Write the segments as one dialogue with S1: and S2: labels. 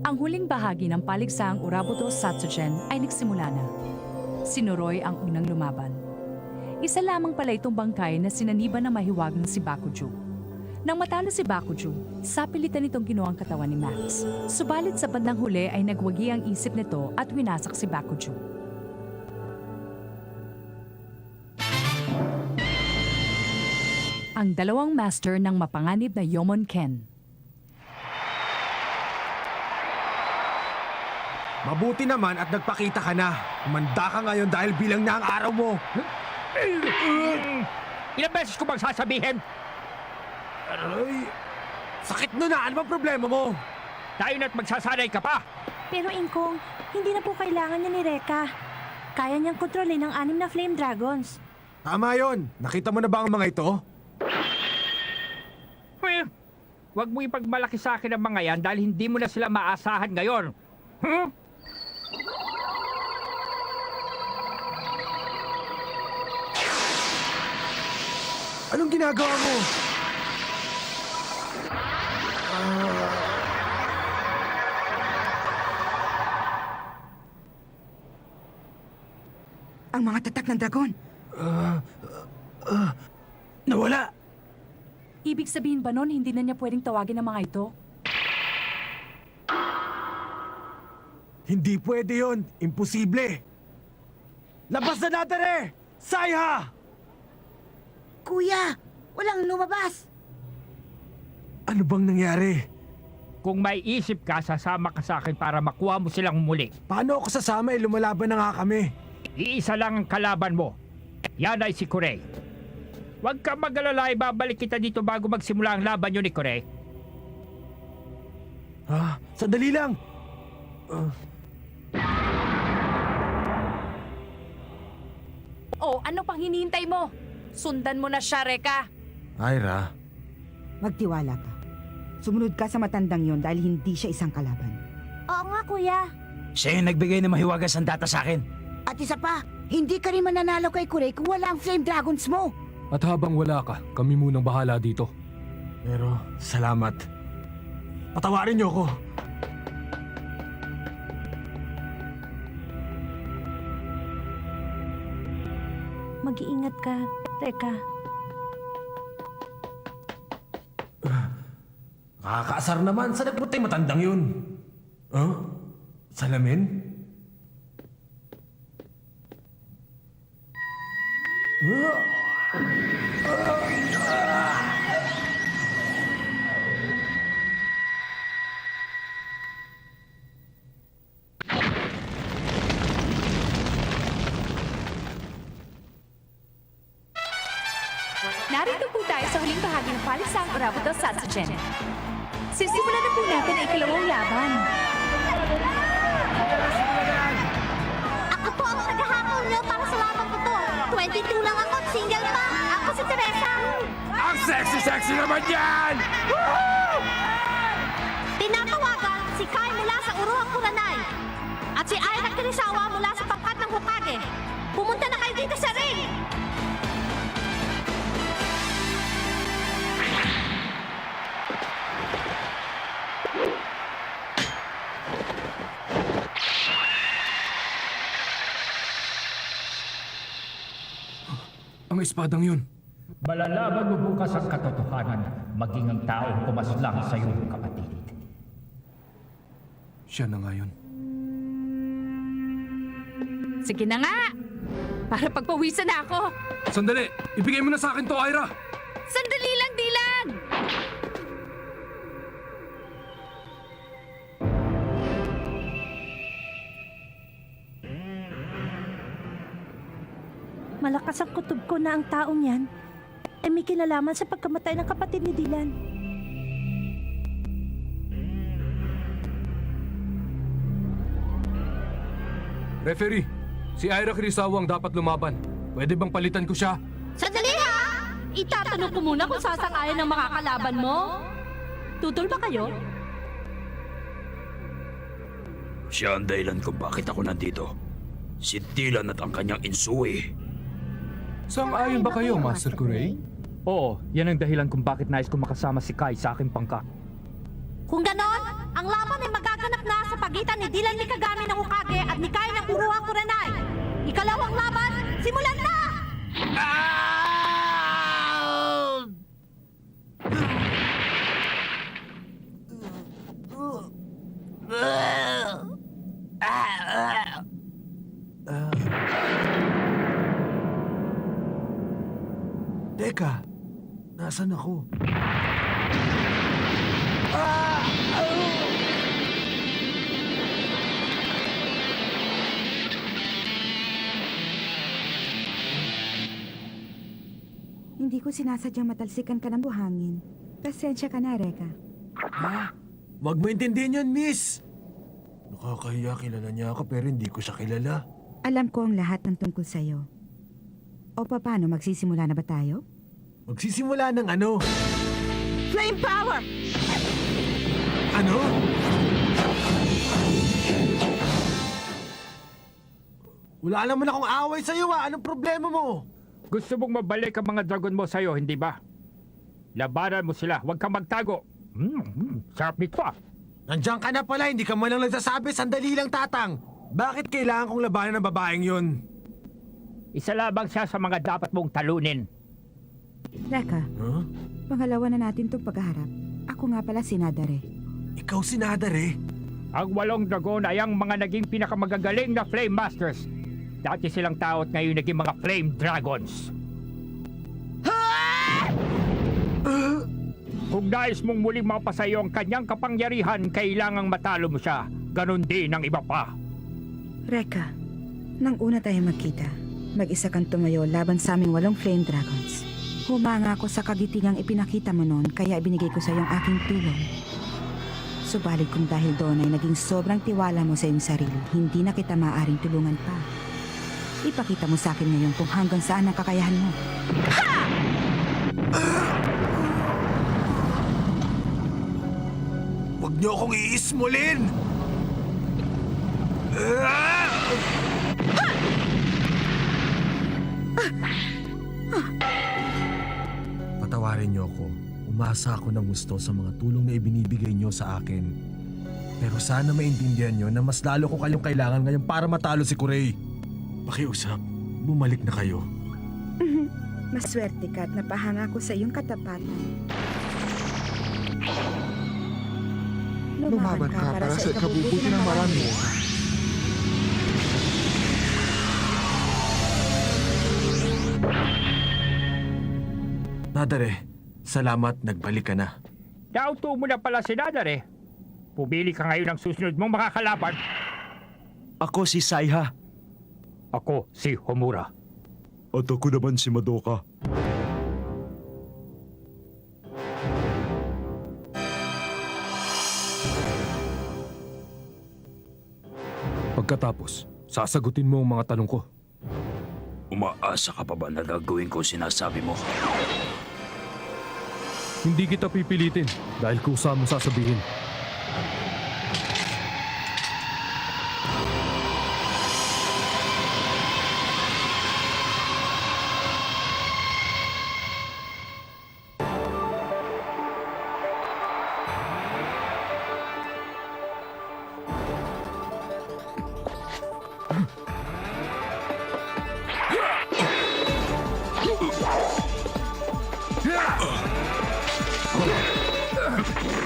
S1: Ang huling bahagi ng paligsaang Urabuto Satsuchen ay nagsimula na. Si Noroi ang unang lumaban. Isa lamang pala itong bangkay na sinaniban ng mahiwagang si Bakuju. Nang matalo si Bakuju, sapilitan itong kinuha ang katawan ni Max. Subalit sa bandang huli ay nagwagi ang isip nito at winasak si Bakuju. Ang dalawang master ng mapanganib na Yomon Ken.
S2: Mabuti naman at nagpakita ka na. Umanda ka ngayon dahil bilang na ang araw mo.
S3: Ilang beses ko bang sasabihin?
S2: Aray, sakit na na. Ano bang problema mo?
S3: Tayo na't magsasanay ka pa.
S4: Pero Ingkong, hindi na po kailangan niya ni Reka. Kaya niyang kontrolin ang 6 na Flame Dragons.
S2: Tama yon. Nakita mo na ba ang mga ito?
S3: Huwag mo ipagmalaki sa akin ang mga yan dahil hindi mo na sila maasahan ngayon. Huh?
S2: Anong ginagawa mo?
S5: Ang mga tatak ng dragon.
S2: Nawala.
S1: Ibig sabihin ba nun, hindi na niya pwedeng tawagin ang mga ito?
S2: Hindi pwede yon. Imposible. Labas na natin eh! Sayha!
S5: Kuya, walang lumabas.
S2: Ano bang nangyari?
S3: Kung may isip ka, sasama ka sa akin para makuha mo silang muli.
S2: Paano ako sasama? Lumalaban na nga kami.
S3: Iisa lang ang kalaban mo. Yan ay si Kurei. Huwag ka mag-alala, ibabalik kita dito bago magsimula ang laban nyo ni Kurei.
S2: Ha? Sandali lang.
S1: Oh, ano pang hinihintay mo? Sundan mo na siya, Reka.
S2: Ira,
S5: Magtiwala ka. Sumunod ka sa matandang yon dahil hindi siya isang kalaban.
S4: Oo nga, Kuya.
S6: Siya yung nagbigay ng mahiwagas ang data sa akin.
S5: At isa pa, hindi ka rin mananalo kay Kurei kung wala ang Flame Dragons mo.
S7: At habang wala ka, kami munang bahala dito.
S2: pero salamat. Patawarin niyo ako.
S4: Mag-iingat ka, Reka.
S2: Nakakaasar naman. Saan nagpunta yung matandang yun? Huh? Salamin?
S1: Narito po tayo sa huling bahagi ng paligsaang Urabuto Satsuchen. Sisimulan na po natin ang ikalawang laban.
S4: Ako po ang naghahabol niyo para sa laban ko to. 22 lang ako at single pa. Ako si Teresa.
S2: Ang sexy-sexy naman yan!
S4: Tinatawagan si Kai mula sa Uruhang Kuranay. At si Aira Kirisawa mula sa pangkat ng Hokage. Pumunta na kayo dito sa ring.
S7: Ang espadang yun.
S3: Malalaman mo bukas ang katotohanan, maging ang taong pumaslang sa iyong kapatid.
S7: Siya na nga yun.
S1: Sige na nga! Para pagpawisan na ako!
S7: Sandali! Ibigay mo na sa akin to, Ira!
S1: Sandali lang, Dylan!
S4: Malakas ang kutob ko na ang taong yan ay may kinalaman sa pagkamatay ng kapatid ni Dylan.
S7: Referee, si Ira Kirisawa ang dapat lumaban. Pwede bang palitan ko siya?
S8: Sandali ha! Itatanong ko muna kung sasang-ayon ng mga kalaban mo. Tutol ba kayo?
S6: Siya ang dahilan kung bakit ako nandito. Si Dylan at ang kanyang insuwi.
S7: Sang-ayon ba kayo, Master Kurei?
S3: Oo, yan ang dahilan kung bakit nais ko makasama si Kai sa aking pangkat.
S4: Kung ganon, ang laban ay magaganap na sa pagitan ni Dylan Mikagami ng Hokage at ni Kai ng Uruha Kurenai. Ikalawang laban, simulan na!
S2: Teka, nasan ako?
S5: Hindi ko sinasadyang matalsikan ka ng buhangin. Pasensya ka na, Reka.
S2: Wag mo intindihin yun, miss! Nakakahiya, kilala niya ako pero hindi ko siya kilala.
S5: Alam ko ang lahat ng tungkol sa'yo. O paano, magsisimula na ba tayo?
S2: Magsisimula ng ano?
S4: Flame power!
S2: Ano? Wala naman akong away sa'yo Anong problema mo?
S3: Gusto mong mabalik ang mga dragon mo sa'yo, hindi ba? Labanan mo sila, huwag kang magtago. Sarap nito ah.
S2: Nandiyan ka na pala, hindi ka man lang nagsasabi, sandali lang tatang. Bakit kailangan kong labanan ng babaeng yun?
S3: Isa labang siya sa mga dapat mong talunin.
S5: Reka,
S2: Huh?
S5: pangalawa na natin itong paghaharap. Ako nga pala si Nadare.
S2: Ikaw si Nadare?
S3: Ang 8 dragon ay ang mga naging pinakamagagaling na Flame Masters. Dati silang tao at ngayon naging mga Flame Dragons. Kung nais mong muling mapasayo ang kanyang kapangyarihan, kailangang matalo mo siya. Ganon din ang iba pa.
S5: Reka, nang una tayo magkita, mag-isa kang tumayo laban sa aming 8 Flame Dragons. Humanga ako sa kagitingang ipinakita mo noon, kaya ibinigay ko sa iyo ang aking tulong. Subalit kung dahil doon ay naging sobrang tiwala mo sa iyong sarili, hindi na kita maaaring tulungan pa. Ipakita mo sa akin ngayon kung hanggang saan ang kakayahan mo.
S2: Huwag niyo akong iismulin! Patawarin niyo ako. Umasa ako ng gusto sa mga tulong na ibinibigay niyo sa akin. Pero sana maintindihan niyo na mas lalo ko kayong kailangan ngayon para matalo si Kurei. Pakiusap, bumalik na kayo.
S5: Maswerte ka at napahanga ko sa iyong katapatan. Lumaban ka para sa ikabubuti ng marami.
S2: Nadare, salamat nagbalik ka na.
S3: Nauto mo na pala si Nadare. Pumili ka ngayon ng susunod mong makakalaban.
S6: Ako si Saiha.
S3: Ako si Homura.
S6: At ako naman si Madoka.
S7: Pagkatapos, sasagutin mo ang mga tanong ko.
S6: Umaasa ka pa ba na gagawin ko sinasabi mo?
S7: Hindi kita pipilitin dahil kusa mo sasabihin.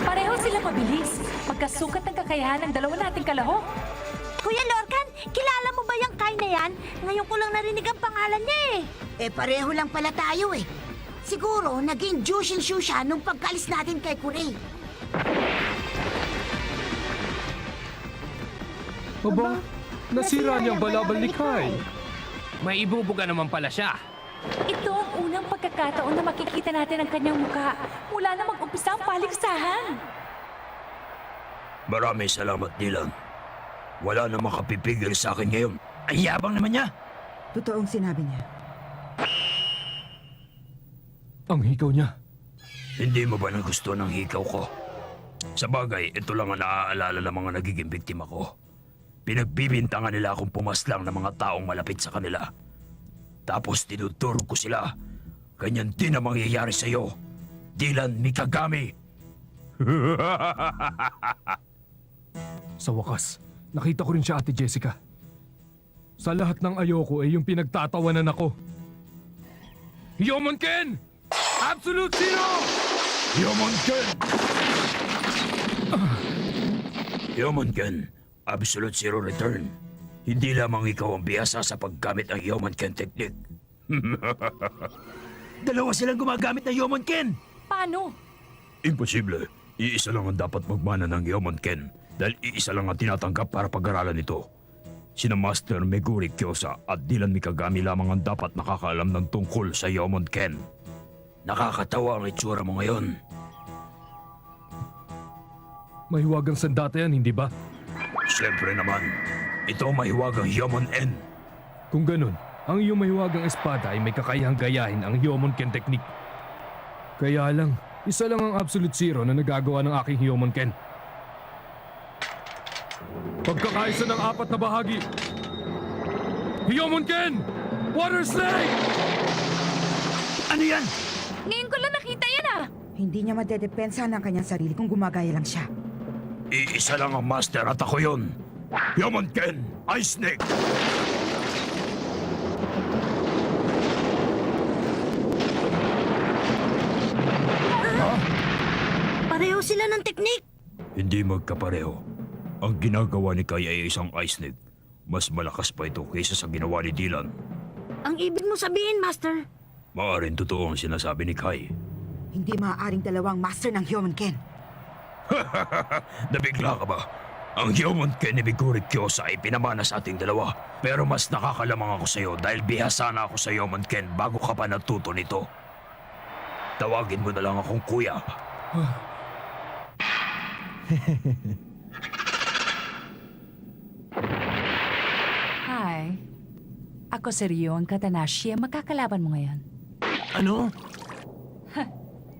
S1: Pareho sila mabilis. Magkasukat ng kakayahan ng dalawa nating kalahok.
S4: Kuya Lorcan, kilala mo ba yung Kai na yan? Ngayon ko lang narinig ang pangalan niya eh.
S9: Pareho lang pala tayo eh. Siguro, naging Jushin-Shu siya nung pagkalis natin kay Kurei.
S7: Aba, nasira niyang balabal ni Kai.
S10: May ibubuga naman pala siya.
S1: Ito ang unang pagkakataon na makikita natin ang kanyang muka mula na mag-umpisa ang paligsahan.
S6: Maraming salamat, Dylan. Wala na makapipigil sa akin ngayon. Ang yabang naman niya.
S5: Totoong sinabi niya.
S7: Ang hikaw niya.
S6: Hindi mo ba nagustuhan ang hikaw ko? Sa bagay, ito lang ang naaalala ng mga nagiging biktima ko. Pinagbibintangan nila akong pumaslang ng mga taong malapit sa kanila. Tapos tinuturo ko sila. Ganyan din ang mangyayari sa'yo. Dylan Mikagami.
S7: Sa wakas, nakita ko rin siya, Ate Jessica. Sa lahat ng ayoko ay yung pinagtatawanan ako. Yomonken! Absolute Zero!
S6: Yomonken! Yomonken, Absolute Zero Return. Hindi lamang ikaw ang biyasa sa paggamit ng Yomonken technique. Dalawa silang gumagamit ng Yomonken!
S1: Paano?
S6: Imposible. Iisa lang ang dapat magmana ng Yomonken dahil iisa lang ang tinatanggap para pag-aralan ito. Sina Master Meguri Kyosa at Dylan Mikagami lamang ang dapat nakakaalam ng tungkol sa Yomonken. Nakakatawa ang itsura mo ngayon.
S7: Mahiwagang sandata yan, hindi ba?
S6: Siyempre naman, ito ang mahiwagang Yomon-en.
S7: Kung ganun, ang iyong mahiwagang espada ay may kakayahang gayahin ang Yomonken technique. Kaya lang, isa lang ang Absolute Zero na nagagawa ng aking Yomonken. Pagkakaisa ng 4 na bahagi. Yomonken! Water Snake!
S6: Ano yan?
S1: Ngayon ko lang nakita yan ah!
S5: Hindi niya madedepensa ng kanyang sarili kung gumagaya lang siya.
S6: Iisa lang ang Master at ako yun. Yomonken, Ice Snake!
S9: Pareho sila ng teknik.
S6: Hindi magkapareho. Ang ginagawa ni Kai ay isang Ice Snake. Mas malakas pa ito kaysa sa ginawa ni Dylan.
S9: Ang ibig mo sabihin, Master?
S6: Maaaring totoo ang sinasabi ni Kai.
S5: Hindi maaaring dalawang master ng Yomonken.
S6: Nabigla ka ba? Ang Yomonken ni Meguri Kyosa ay pinamana sa ating dalawa. Pero mas nakakalamang ako sa iyo dahil bihasa na ako sa Yomonken bago ka pa natuto nito. Tawagin mo na lang akong kuya.
S1: Hi. Ako si Ryon Katanashi ang makakalaban mo ngayon.
S2: Ano?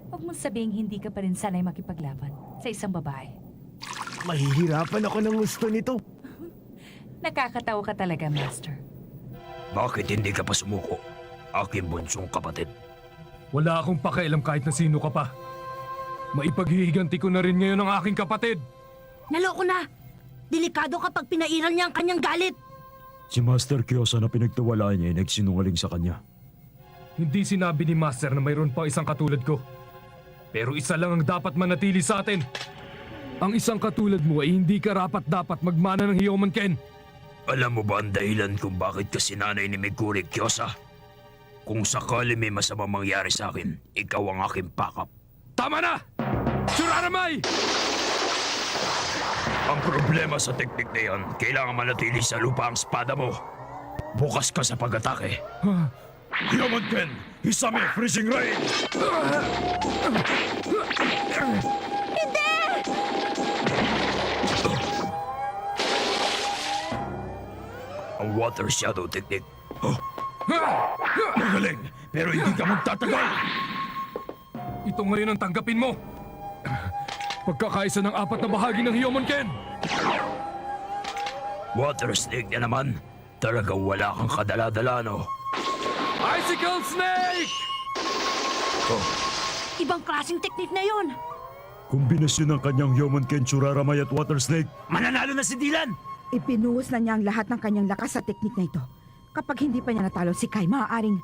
S1: Huwag mong sabihing hindi ka pa rin sanay makipaglaban sa isang babae.
S2: Mahihirapan ako ng gusto nito.
S1: Nakakatawa ka talaga, Master.
S6: Bakit hindi ka pa sumuko? Aking bunsong kapatid.
S7: Wala akong pakialam kahit na sino ka pa. Maipaghihiganti ko na rin ngayon ang aking kapatid.
S9: Naloko na. Delikado kapag pinairal niya ang kanyang galit.
S6: Si Master Kyosa na pinagtiwalaan niya ay nagsinungaling sa kanya.
S7: Hindi sinabi ni Master na mayroon pang isang katulad ko. Pero isa lang ang dapat manatili sa atin. Ang isang katulad mo ay hindi karapat-dapat magmana ng Yomonken.
S6: Alam mo ba ang dahilan kung bakit ka sinanay ni Meguri Kyosa? Kung sakali may masamang mangyari sa akin, ikaw ang aking backup.
S7: Tama na! Shuraramai!
S6: Ang problema sa teknik na yan, kailangan manatili sa lupa ang espada mo. Bukas ka sa pag-atake. Yomonken, Hisame Freezing Rain! Ang Water Shadow Technique. Oh, magaling, pero hindi ka magtatagal.
S7: Ito ngayon ang tanggapin mo. Pagkakaisa ng 4 na bahagi ng Yomonken.
S6: Water Snake na naman. Talagang wala kang kadala-dala, no?
S7: Icicle Snake!
S9: Ibang klaseng teknik na yon.
S6: Kombinasyon ng kanyang Yomonken, Churaramay at Water Snake.
S3: Mananalo na si Dylan!
S5: Ipinuhos na niya ang lahat ng kanyang lakas sa teknik na ito. Kapag hindi pa niya natalo si Kai, maaaring...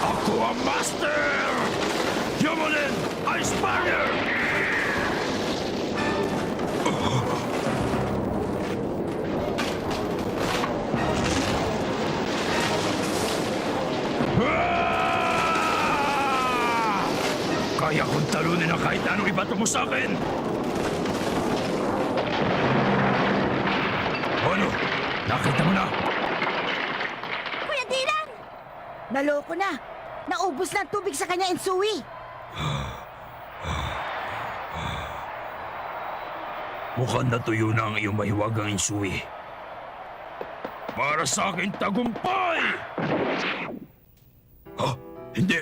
S6: Ako ang Master! Yomonen, Ice Fire! Kaya kong talunin ang kahit anong ibato mo sa akin! Ano? Nakita mo na?
S9: Kuya Dylan! Naloko na. Naubos na ang tubig sa kanya, Insui.
S6: Mukhang natuyo na ang iyong mahiwagang Insui. Para sa akin tagumpay! Ha? Hindi!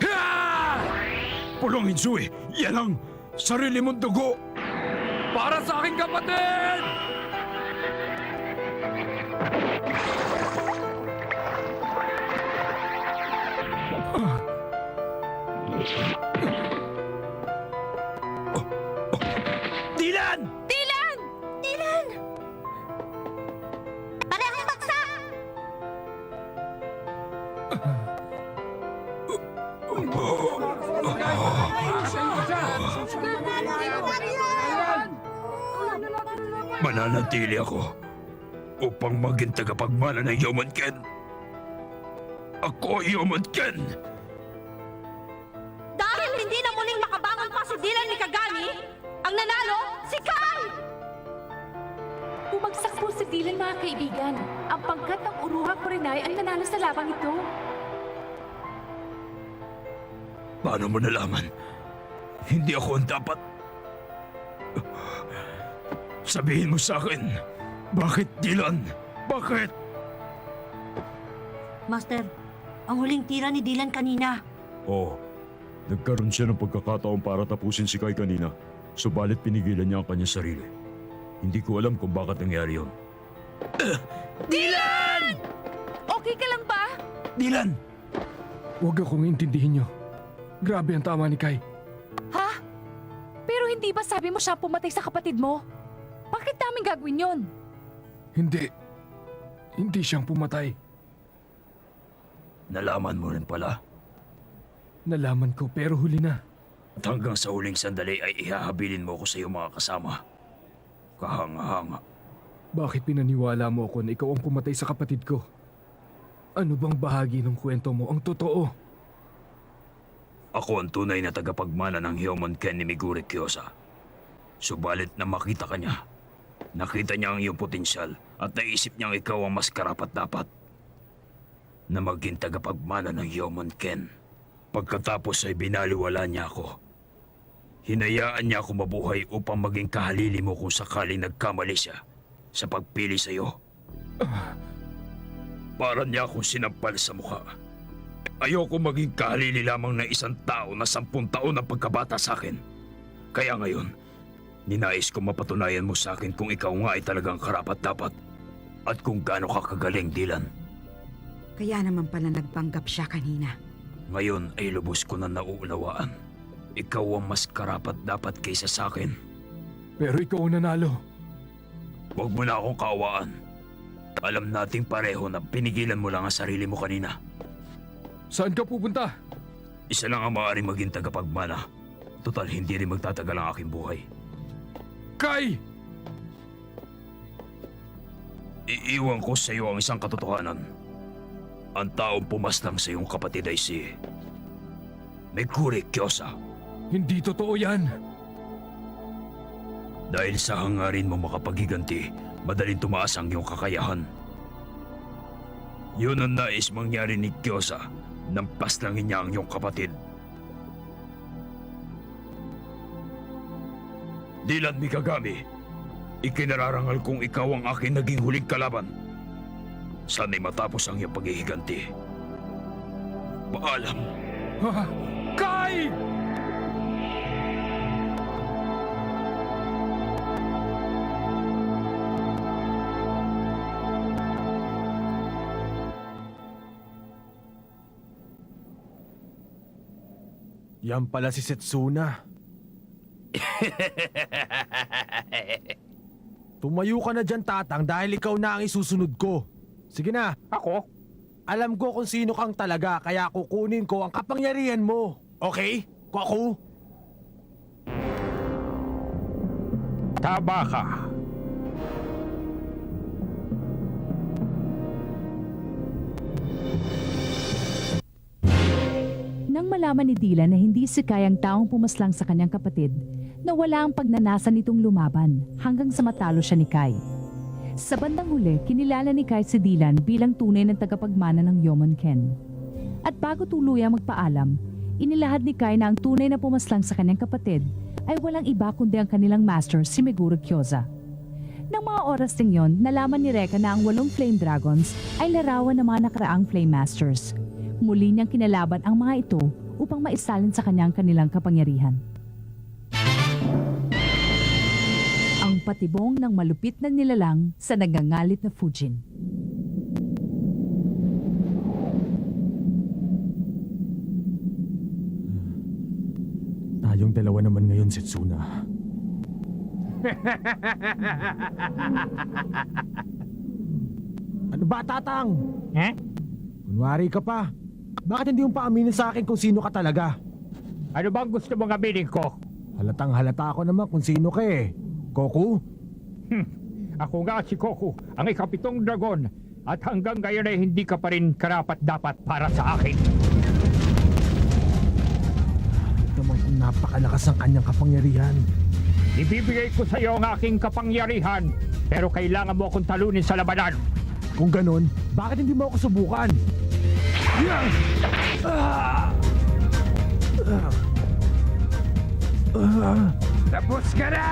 S6: Ha! Pulong Insui! Yan ang sarili mong dugo!
S7: Para sa aking kapatid!
S6: Mananatili ako upang maging tagapagmana ng Yomonken. Ako, Yomonken!
S8: Dahil hindi na muling makabangon pa si Dylan ni Kagami, ang nanalo, si Kai!
S1: Bumagsak po si Dylan, mga kaibigan. Ang pangkat ng Uruhang Kurenai ang nanalo sa labang ito.
S6: Paano mo nalaman? Hindi ako ang dapat. Sabihin mo sa akin, bakit Dylan? Bakit?
S9: Master, ang huling tira ni Dylan kanina.
S11: Oo. Nagkaroon siya ng pagkakataon para tapusin si Kai kanina. Subalit pinigilan niya ang kanyang sarili. Hindi ko alam kung bakit nangyari yun.
S6: Dylan!
S1: Okay ka lang ba?
S6: Dylan!
S7: Huwag akong intindihin niyo. Grabe ang tama ni Kai.
S1: Ha? Pero hindi ba sabi mo siya pumatay sa kapatid mo? Bakit namin gagawin yon?
S7: Hindi. Hindi siyang pumatay.
S6: Nalaman mo rin pala.
S7: Nalaman ko pero huli na.
S6: At hanggang sa huling sandali ay ihahabilin mo ko sa iyong mga kasama. Kahanga-hanga.
S7: Bakit pinaniwala mo ako na ikaw ang pumatay sa kapatid ko? Ano bang bahagi ng kwento mo ang totoo?
S6: Ako ang tunay na tagapagmana ng Hyomonken ni Megure Kyosa. Subalit na makita ka niya. Nakita niya ang iyong potensyal at naisip niyang ikaw ang mas karapat-dapat na maging tagapagmana ng Hyomonken. Pagkatapos ay binaliwala niya ako. Hinayaan niya ako mabuhay upang maging kahalili mo kung sakaling nagkamali siya sa pagpili sa iyo. Para niya akong sinampal sa mukha. Ayoko maging kahalili lamang ng isang tao na 10 taon ang pagkabata sa akin. Kaya ngayon, ninais ko mapatunayan mo sa akin kung ikaw nga ay talagang karapat-dapat at kung gaano ka kagaling, Dylan.
S5: Kaya naman pala nagpanggap siya kanina.
S6: Ngayon ay lubos ko na nauunawaan. Ikaw ang mas karapat-dapat kaysa sa akin.
S7: Pero ikaw ang nanalo.
S6: Huwag mo na akong kaawaan. Alam nating pareho na pinigilan mo lang ang sarili mo kanina.
S7: Saan ka pupunta?
S6: Isa lang ang maaaring maging tagapagmana. Total, hindi rin magtatagal ang aking buhay.
S7: Kai!
S6: Iiwan ko sa iyo ang isang katotohanan. Ang taong pumaslang sa iyong kapatid ay si Megure Kyosa.
S7: Hindi totoo yan.
S6: Dahil sa hangarin mo makapagiganti, madaling tumaas ang iyong kakayahan. Yun ang nais mangyari ni Kyosa nang paslangin niya ang iyong kapatid. Dylan Mikagami, ikinararangal kong ikaw ang aking naging huling kalaban. Sana'y matapos ang iyong paghihiganti. Paalam.
S7: Ha? Kai!
S2: Yan pala si Setsuna. Tumayo ka na dyan, Tatang, dahil ikaw na ang isusunod ko. Sige na.
S3: Ako?
S2: Alam ko kung sino kang talaga, kaya kukunin ko ang kapangyarihan mo. Okay? Kwaku?
S3: Tama ka.
S1: Nang malaman ni Dylan na hindi si Kai ang taong pumaslang sa kanyang kapatid, nawala ang pagnanasa nitong lumaban hanggang sa matalo siya ni Kai. Sa bandang huli, kinilala ni Kai si Dylan bilang tunay na tagapagmana ng Yomonken. At bago tuluyang magpaalam, inilahad ni Kai na ang tunay na pumaslang sa kanyang kapatid ay walang iba kundi ang kanilang master si Megure Kyosa. Nang mga oras ding yon, nalaman ni Reka na ang 8 Flame Dragons ay larawan ng mga nakaraang Flame Masters. Muli niyang kinalaban ang mga ito upang maisalin sa kanilang kapangyarihan. Ang patibong ng malupit na nilalang sa nagangalit na Fujin.
S2: Tayong dalawa naman ngayon, Setsuna. Ano ba, Tatang? Kunwari ka pa. Bakit hindi mo pa aminin sa akin kung sino ka talaga?
S3: Ano bang gusto mong aminin ko?
S2: Halatang halata ako naman kung sino ka eh. Goku?
S3: Ako nga si Koku, ang ikapitong dragon. At hanggang ngayon ay hindi ka pa rin karapat-dapat para sa akin.
S2: Naman kung napakalakas ang kanyang kapangyarihan.
S3: Ibibigay ko sa iyo ang aking kapangyarihan, pero kailangan mo akong talunin sa labanan.
S2: Kung ganon, bakit hindi mo ako subukan?
S3: Tapos ka na!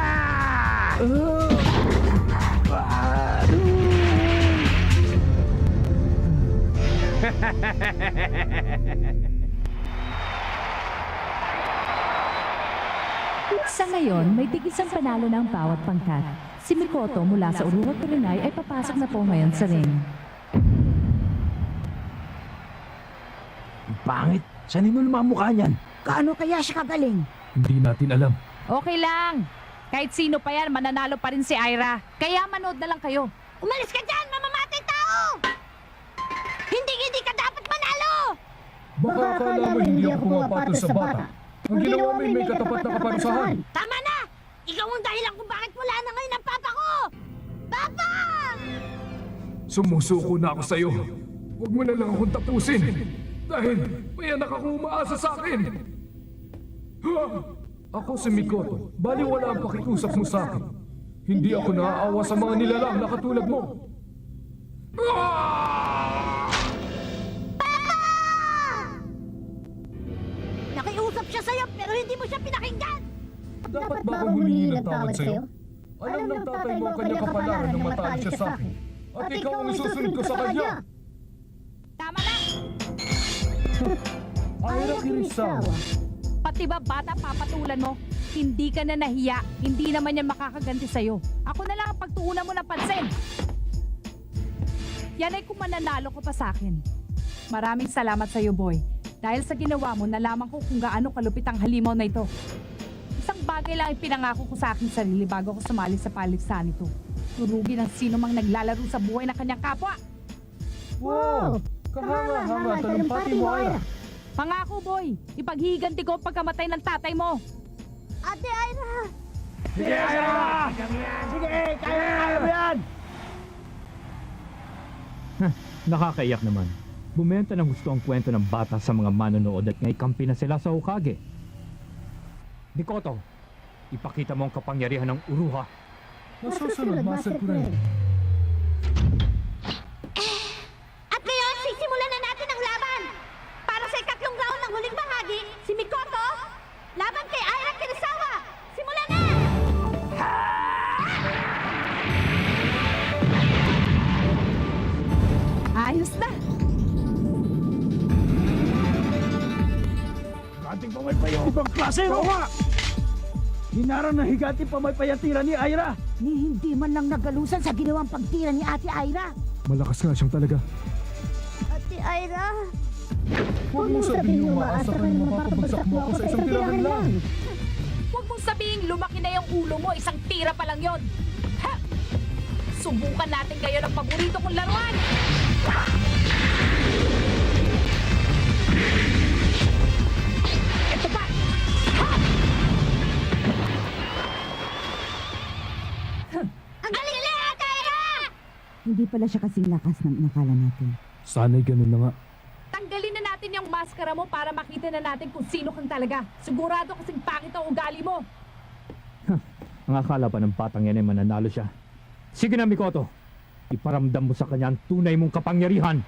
S1: Sa ngayon, may tigisang panalo ng bawat pangkat. Si Mikoto mula sa Uruha Kurenai ay papasok na po ngayon sa ring.
S2: Pangit! Saan mo naman mukha niyan?
S9: Kaano kaya siya kagaling?
S7: Hindi natin alam.
S1: Okay lang. Kahit sino pa yan, mananalo pa rin si Aira. Kaya manood na lang kayo.
S4: Umalis ka dyan, mamamatay tao! Hindi ka dapat manalo!
S7: Baka akala mo hindi ako pumapatos sa bata. Ang ginawa mo ay may katapat na kaparusahan.
S4: Tama na! Ikaw ang dahilan kung bakit wala na ngayon ang papa ko! Papa!
S7: Sumusuko na ako sa'yo. Huwag mo na lang akong tapusin. Dahil may anak akong umaasa sa akin. Ha! Ako si Mikoto. Baliwala ang pakiusap mo sa akin. Hindi ako naaawa sa mga nilalang na katulad mo.
S4: Nakiusap siya sa'yo pero hindi mo siya pinakinggan!
S7: Dapat ba akong humingi ng tawad sa'yo? Alam ng tatay mo ang kanyang kapalaran nang matalo siya sa akin. At ikaw ang isusunod ko sa kanya.
S1: Tama na!
S7: Aira Kirisawa.
S1: Pati ba bata papatulan mo? Hindi ka na nahiya. Hindi naman yan makakaganti sa'yo. Ako na lang ang pagtuunan mo ng pansin. Yan ay kung mananalo ko pa sa akin. Maraming salamat sa'yo, boy. Dahil sa ginawa mo, nalaman ko kung gaano kalupit ang halimaw na ito. Isang bagay lang ang pinangako ko sa aking sarili bago ako sumali sa paligsahan nito. Turugin ang sino mang naglalaro sa buhay ng kanyang kapwa.
S7: Wow! Kahanga-hanga, talumpati mo, Aira.
S1: Pangako, boy. Ipaghihiganti ko ang pagkamatay ng tatay mo.
S4: Ate Aira!
S3: Sige, Aira! Sige, kaya mo yan! Nakakaiyak naman. Bumenta ng gusto ang kwento ng bata sa mga manonood at ngayong kampi na sila sa Hokage. Mikoto, ipakita mo ang kapangyarihan ng Uruha.
S7: Nasusunod, Master Kuren.
S4: At ngayon, sisimulan na natin ang laban! Para sa ikatlong round ng huling bahagi, si Mikoto, laban kay Aira Kirisawa! Simulan na!
S1: Ayos na.
S3: Ganting pa may payo!
S2: Ibang klase, Roha! Hinarang na higanting pamaypay ang tira ni Aira.
S9: Ni hindi man lang nagalusan sa ginawang pagtira ni Ate Aira.
S7: Malakas nga siyang talaga.
S4: Ate Aira!
S7: Huwag mong sabihin umaasa ka na mapapabagsak mo ako sa isang tirahan lang.
S1: Huwag mong sabihin lumaki na yung ulo mo, isang tira pa lang yon. Ha! Subukan natin kayo ng paborito kong laruan! Ito pa! Ha!
S4: Ang galing na, Ate Aira!
S5: Hindi pala siya kasing lakas ng inakala natin.
S7: Sana'y ganun na nga.
S1: Tanggalin na natin yung maskara mo para makita na natin kung sino kang talaga. Sigurado kasing pangit ang ugali mo.
S3: Ang akala pa ng batang yan ay mananalo siya. Sige na, Mikoto. Iparamdam mo sa kanya ang tunay mong kapangyarihan.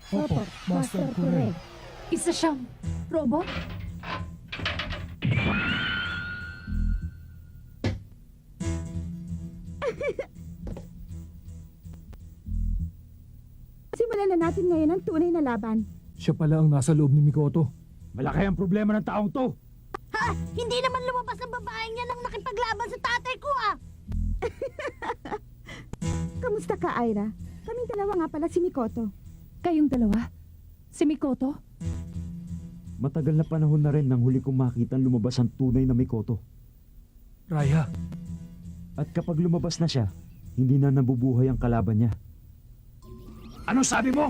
S7: Opo, Master Kuren.
S1: Isa siyang robot?
S9: Simulan na natin ngayon ang tunay na laban.
S7: Siya pala ang nasa loob ni Mikoto.
S3: Malaki ang problema ng taong to.
S4: Ha! Hindi naman lumabas ang babaeng yan ang nakipaglaban sa tatay ko ah!
S5: Kamusta ka, Aira? Kaming dalawa nga pala si Mikoto.
S1: Kayong dalawa? Si Mikoto?
S11: Matagal na panahon na rin nang huli kong makita lumabas ang tunay na Mikoto.
S7: Raya,
S11: At kapag lumabas na siya, hindi na nabubuhay ang kalaban niya.
S6: Ano sabi mo?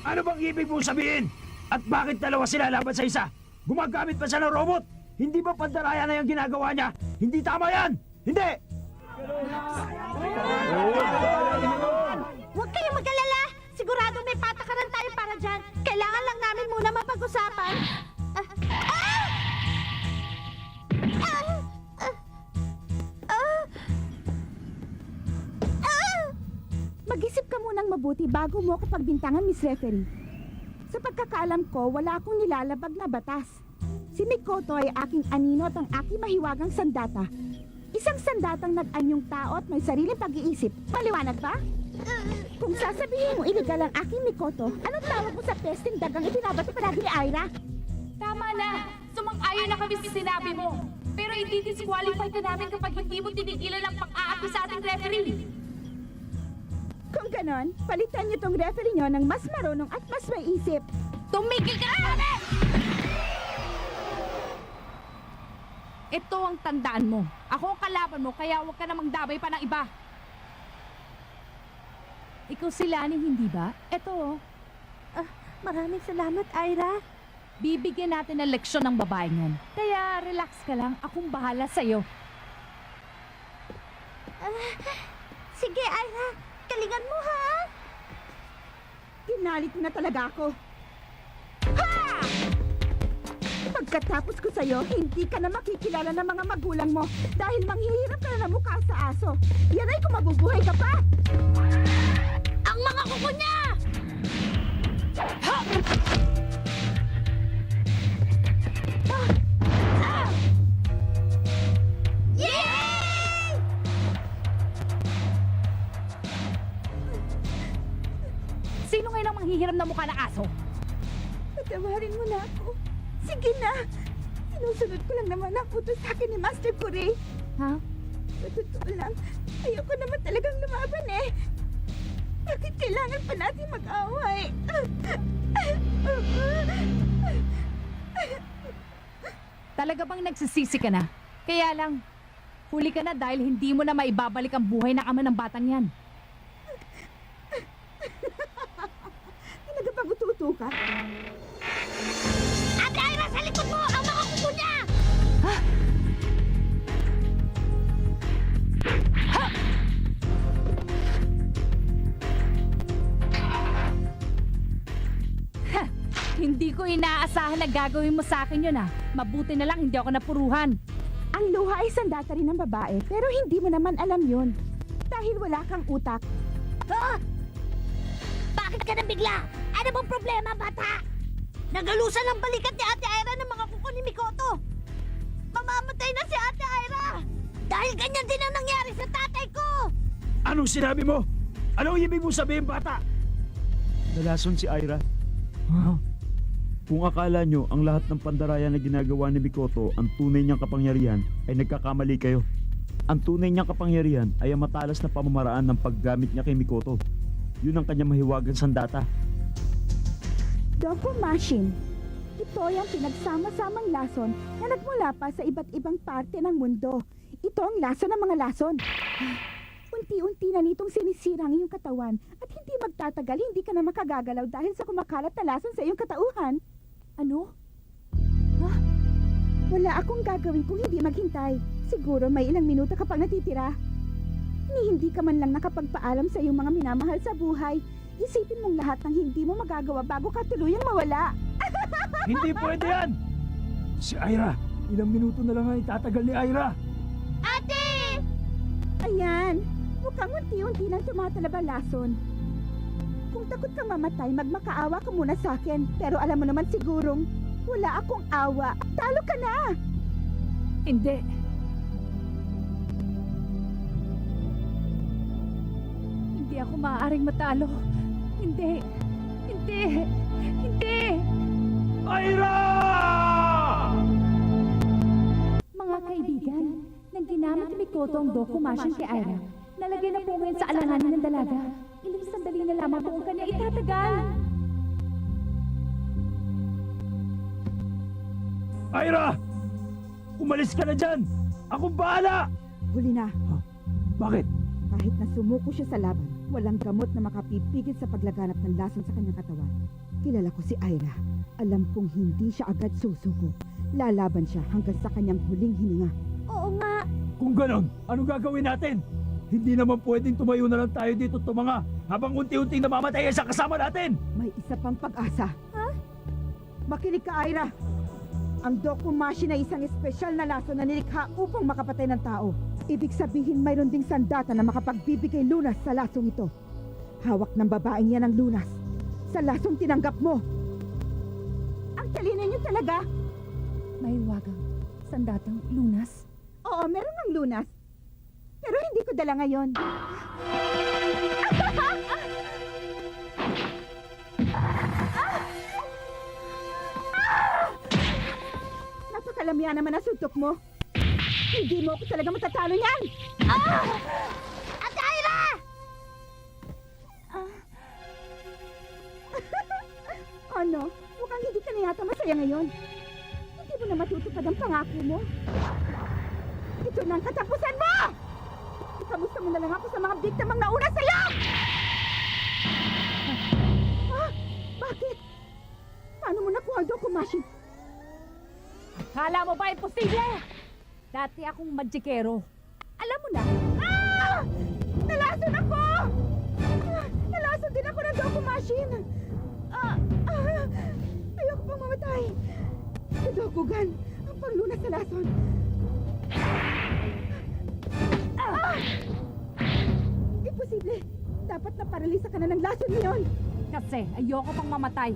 S6: Ano bang ibig mong sabihin? At bakit dalawa sila laban sa isa? Gumagamit pa siya ng robot?
S3: Hindi ba pandaraya na yung ginagawa niya? Hindi tama yan! Hindi!
S4: Huwag kayong mag-alala! Sigurado may patakaran tayo para dyan. Kailangan lang namin muna mapag-usapan. Mag-isip ka munang mabuti bago mo ako pagbintangan, Miss Referee. Sa pagkakaalam ko, wala akong nilalabag na batas. Si Mikoto ay aking anino at ang aking mahiwagang sandata. Isang sandatang nag-anyong tao at may sariling pag-iisip. Maliwanag ba? Kung sasabihin mo iligal ang aking Mikoto, anong tawag mo sa pesting dagang ibinabato palagi ni Aira?
S8: Tama na! Sumang-ayon na kami sa sinabi mo. Pero i-disqualify ka namin kapag hindi mo tinigilan ang pang-aapi sa ating referee.
S4: Kung ganon, palitan niyo tong referee niyo ng mas marunong at mas may isip.
S8: Tumigil ka na! Ito ang tandaan mo. Ako ang kalaban mo, kaya huwag ka namang dabay pa ng iba.
S1: Ikaw si Lani, hindi ba? Eto,
S4: Maraming salamat, Aira.
S1: bibigyan natin ng leksyon ng babaeng yan. Kaya relax ka lang, akong bahala sa'yo.
S4: Sige, Aira. Galingan mo, ha? Ginalit mo na talaga ako. Ha! Pagkatapos ko sa'yo, hindi ka na makikilala ng mga magulang mo dahil manghihirap ka na ng mukha sa aso. Yan ay kung mabubuhay ka pa! Ang mga kuko niya! Ha! Yay!
S1: Sino ngayon ang manghihiram na mukha ng aso?
S4: Patawarin mo na ako. Sige na. Sinusunod ko lang naman ang utos sa akin ni Master Corey.
S1: Ha?
S4: Sa totoo lang, ayoko naman talagang lumaban eh. Bakit kailangan pa natin mag-away?
S1: Talaga bang nagsisisi ka na? Kaya lang, huli ka na dahil hindi mo na maibabalik ang buhay ng ama ng batang yan.
S4: Talaga bang ututo ka? Ate Aira, sa likod mo! Ang mga kuko niya!
S1: Hindi ko inaasahan na gagawin mo sa akin yun Mabuti na lang hindi ako napuruhan.
S4: Ang luha ay sandata rin ng babae, pero hindi mo naman alam yun. Dahil wala kang utak. Bakit ka nabigla? Ano bang problema, bata? Nagalusan ang balikat ni Ate Aira ng mga kuko ni Mikoto. Mamamatay na si Ate Aira! Dahil ganyan din ang nangyari sa tatay ko!
S3: Anong sinabi mo? Anong ibig mo sabihin, bata? Nalason si Aira. Kung akala nyo ang lahat ng pandaraya na ginagawa ni Mikoto ang tunay niyang kapangyarihan, ay nagkakamali kayo. Ang tunay niyang kapangyarihan ay ang matalas na pamamaraan ng paggamit niya kay Mikoto. Yun ang kanyang mahiwagang sandata.
S4: Doku Machine. Ito ay ang pinagsama-samang lason na nagmula pa sa iba't ibang parte ng mundo. Ito ang lason ng mga lason. Unti-unti na nitong sinisira ang iyong katawan at hindi magtatagal, hindi ka na makagagalaw dahil sa kumakalat na lason sa iyong katauhan.
S1: Ano?
S4: Wala akong gagawin kung hindi maghintay. Siguro may ilang minuto ka pang natitira. Hindi ka man lang nakapagpaalam sa iyong mga minamahal sa buhay. Isipin mong lahat ng hindi mo magagawa bago ka tuluyang mawala.
S3: Hindi pwede yan! Si Aira, ilang minuto na lang ang itatagal ni Aira.
S4: Ate! Ayan, mukhang unti-unti nang tumatalab ang lason. Kung takot kang mamatay, magmakaawa ka muna sa akin. Pero alam mo naman sigurong wala akong awa. Talo ka na!
S1: Hindi. Hindi ako maaaring matalo. Hindi. Hindi. Hindi.
S3: Aira!
S1: Mga kaibigan, nang ginamit ni Mikoto ang Doku Machine kay Aira, nalagay na po ngayon sa alanganin ng dalaga. Ilang sandali na lamang po ang kanya itatagal.
S3: Aira! Umalis ka na dyan! Akong bahala!
S4: Huli na.
S3: Bakit?
S4: Kahit na sumuko siya sa laban, walang gamot na makapipigil sa paglaganap ng lason sa kanyang katawan. Kilala ko si Aira. Alam kong hindi siya agad susuko. Lalaban siya hanggang sa kanyang huling hininga.
S8: Oo nga.
S3: Kung ganon, anong gagawin natin? Hindi naman pwedeng tumayo na lang tayo dito tumanga habang unti-unting namamatay sa kasama natin!
S4: May isa pang pag-asa. Ha? Makinig ka, Ira. Ang Dokumashi na isang espesyal na laso na nilikha upang makapatay ng tao. Ibig sabihin mayroon ding sandata na makapagbibigay lunas sa lasong ito. Hawak ng babaeng yan ang lunas. Sa lasong tinanggap mo. Ang talino niyo talaga.
S1: May wagang sandatang lunas.
S4: Oo, meron ng lunas. Pero hindi ko dala ngayon. Napakalamihan naman ang suntok mo. Hindi mo ako talaga matatalo niyan. Ate Ira! Ano? Mukhang hindi ka na yata masaya ngayon. Hindi mo na matutupad ang pangako mo. Ito na ang katapusan mo! Ikamusta mo na lang ako sa mga biktamang nauna sa'yo! Bakit? Paano mo nakuha ang Dokumashi?
S1: Kala mo ba imposible? Dati akong magikero.
S4: Alam mo na! Nalason ako! Nalason din ako ng Dokumashi! Ayoko pang mamatay! Si Dokugan, ang panglunas sa lason! Imposible! Dapat na paralisa ka na ng lason ngayon!
S1: Kasi ayoko pang mamatay.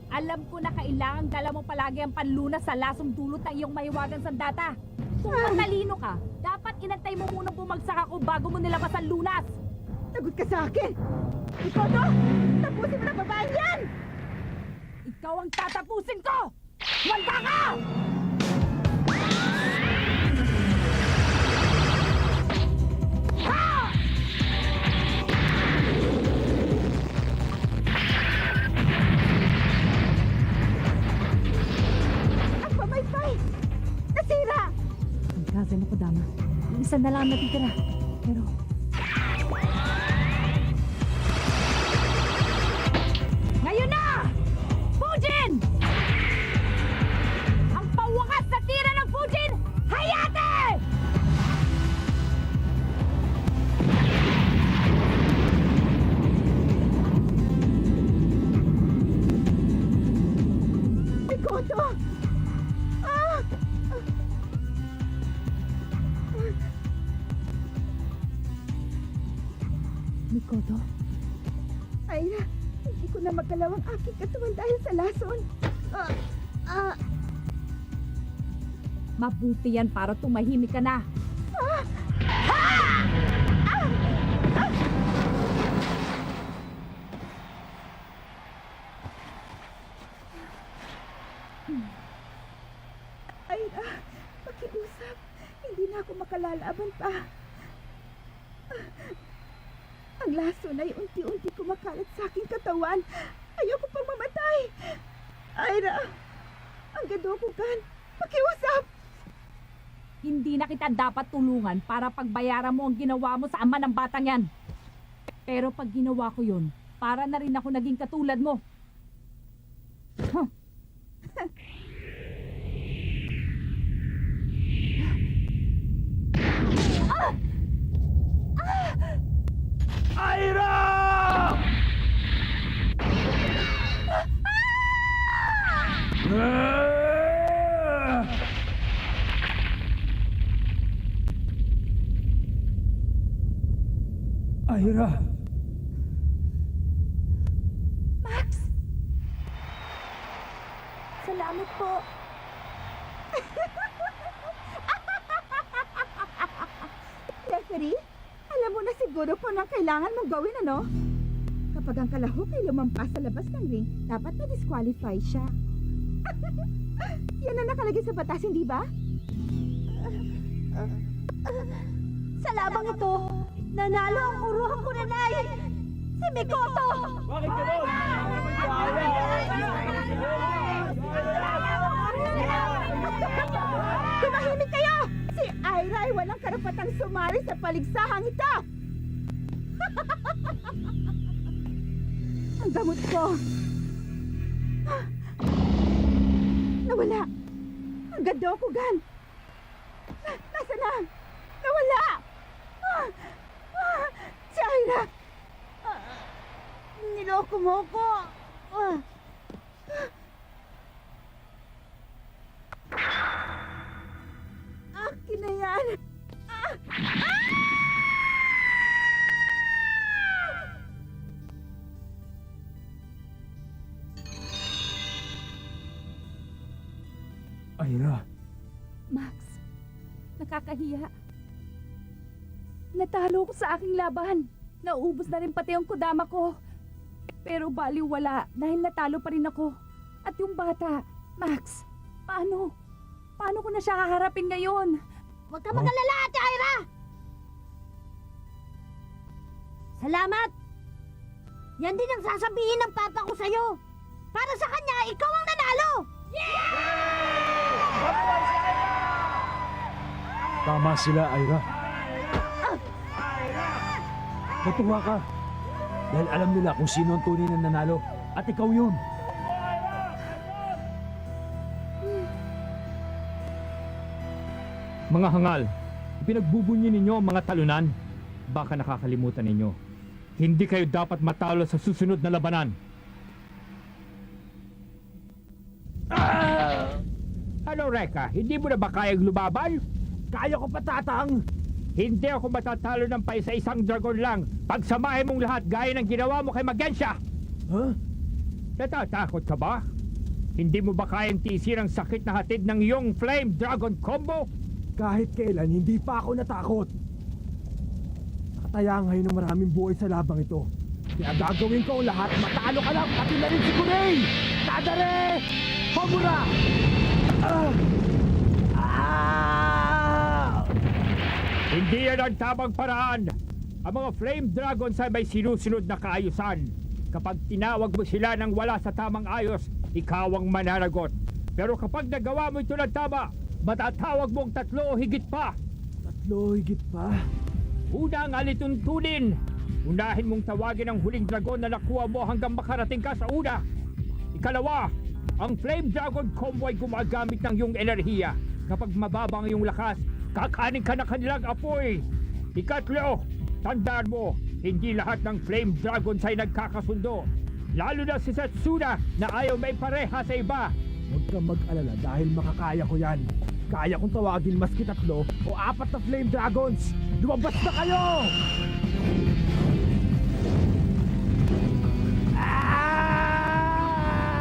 S1: Alam ko na kailangan dala mo palagi ang panlunas sa lasong dulot ng iyong mahiwagang sandata. Kung matalino ka, dapat inantay mo munang bumagsak ako bago mo nilabas ang lunas.
S4: Sagot ka sa akin! Ikaw to! Tapusin mo na babaeng yan!
S1: Ikaw ang tatapusin ko! Wanda ka!
S4: Ang pamaypay! Nasira!
S1: Ang kazen ako, dama. Isa na lang ang natitira. Pero... Ngayon na! Fujin! Ang pawakas na tira ng Fujin! Hayate!
S4: Mikoto!
S1: Mikoto?
S4: Ira, hindi ko na magalaw ang aking katawan dahil sa lason.
S1: Mabuti yan para tumahimik ka na.
S4: Ira, pakiusap. Hindi na ako makalalaban pa. Ang lason ay unti-unti kumakalat sa aking katawan. Ayoko pang mamatay. Ira, ang Dokugan, pakiusap.
S1: Hindi na kita dapat tulungan para pagbayaran mo ang ginawa mo sa ama ng batang yan. Pero pag ginawa ko yun, para na rin ako naging katulad mo. Huh.
S3: Ira! Ira!
S4: Max! Salamat po. Referee, alam mo na siguro po ang kailangan mong gawin, ano? Kapag ang kalahok ay lumampas sa labas ng ring, dapat na-disqualify siya. Yan ang nakalagay sa batas, hindi ba? Sa labang ito, nanalo ang uruhang kunanay! Si Mikoto!
S3: Bakit ganon?
S4: Tumahimik kayo! Si Ira ay walang karapatang sumali sa paligsahang ito! Ang gamot ko! Nawala! Ang ganda ko, Gan! Nasa na? Nawala! Si Ira! Niloko mo ko! Akin na yan!
S7: Ira,
S8: Max, nakakahiya. Natalo ko sa aking laban. Naubos na rin pati ang kodama ko. Pero baliw wala dahil natalo pa rin ako. At yung bata, Max, paano? Paano ko na siya haharapin ngayon?
S9: Huwag ka mag-alala, Ate Ira! Salamat! Yan din ang sasabihin ng papa ko sa'yo. Para sa kanya, ikaw ang nanalo!
S7: tama sila, Ira. Natuwa ka. Dahil alam nila kung sino ang tunay na nanalo. At ikaw yun.
S10: Mga hangal, pinagbubunyi ninyo ang mga talunan. Baka nakakalimutan ninyo. Hindi kayo dapat matalo sa susunod na labanan. Ano, Reka? Hindi mo na ba kayang lumaban?
S7: Kaya ko pa, Tatang.
S10: Hindi ako matatalo ng pa isa-isang dragon lang. Pagsamahin mong lahat gaya ng ginawa mo kay Magensya.
S7: Huh?
S10: Natatakot ka ba? Hindi mo ba kayang tiisin ang sakit na hatid ng iyong Flame Dragon Combo?
S7: Kahit kailan, hindi pa ako natakot. Nakataya ngayon ng maraming buhay sa labang ito. Kaya gagawin ko ang lahat, matalo ka lang, pati na rin si Kurei! Tadare! Homura!
S10: Hindi yan ang tamang paraan. Ang mga Flame Dragons ay may sinusunod na kaayusan. Kapag tinawag mo sila nang wala sa tamang ayos, ikaw ang mananagot. Pero kapag nagawa mo ito ng tama, matatawag mong 3 o higit pa.
S7: 3 higit pa?
S10: Una ang alituntunin. Unahin mong tawagin ang huling dragon na nakuha mo hanggang makarating ka sa una. Ikalawa, ang Flame Dragon Combo ay gumagamit ng iyong enerhiya. Kapag mababa ang iyong lakas, kakanin ka na kanilang apoy. Ikatlo, tandaan mo, hindi lahat ng Flame Dragons ay nagkakasundo. Lalo na si Setsuna na ayaw may pareha sa iba.
S7: Huwag kang mag-alala dahil makakaya ko yan. Kaya kong tawagin maski 3 o 4 na Flame Dragons. Lumabas na kayo!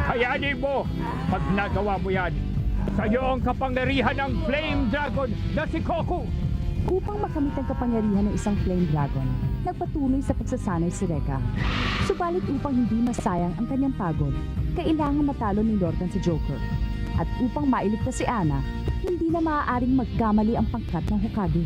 S10: Kayanin mo, pag nagawa mo yan, sa'yo ang kapangyarihan ng Flame Dragon na si Koku.
S1: Upang makamit ang kapangyarihan ng isang Flame Dragon, nagpatuloy sa pagsasanay si Reka. Subalit upang hindi masayang ang kanyang pagod, kailangan matalo ni Lorcan si Joker. At upang mailigtas si Anna, hindi na maaaring magkamali ang pangkat ng Hokage.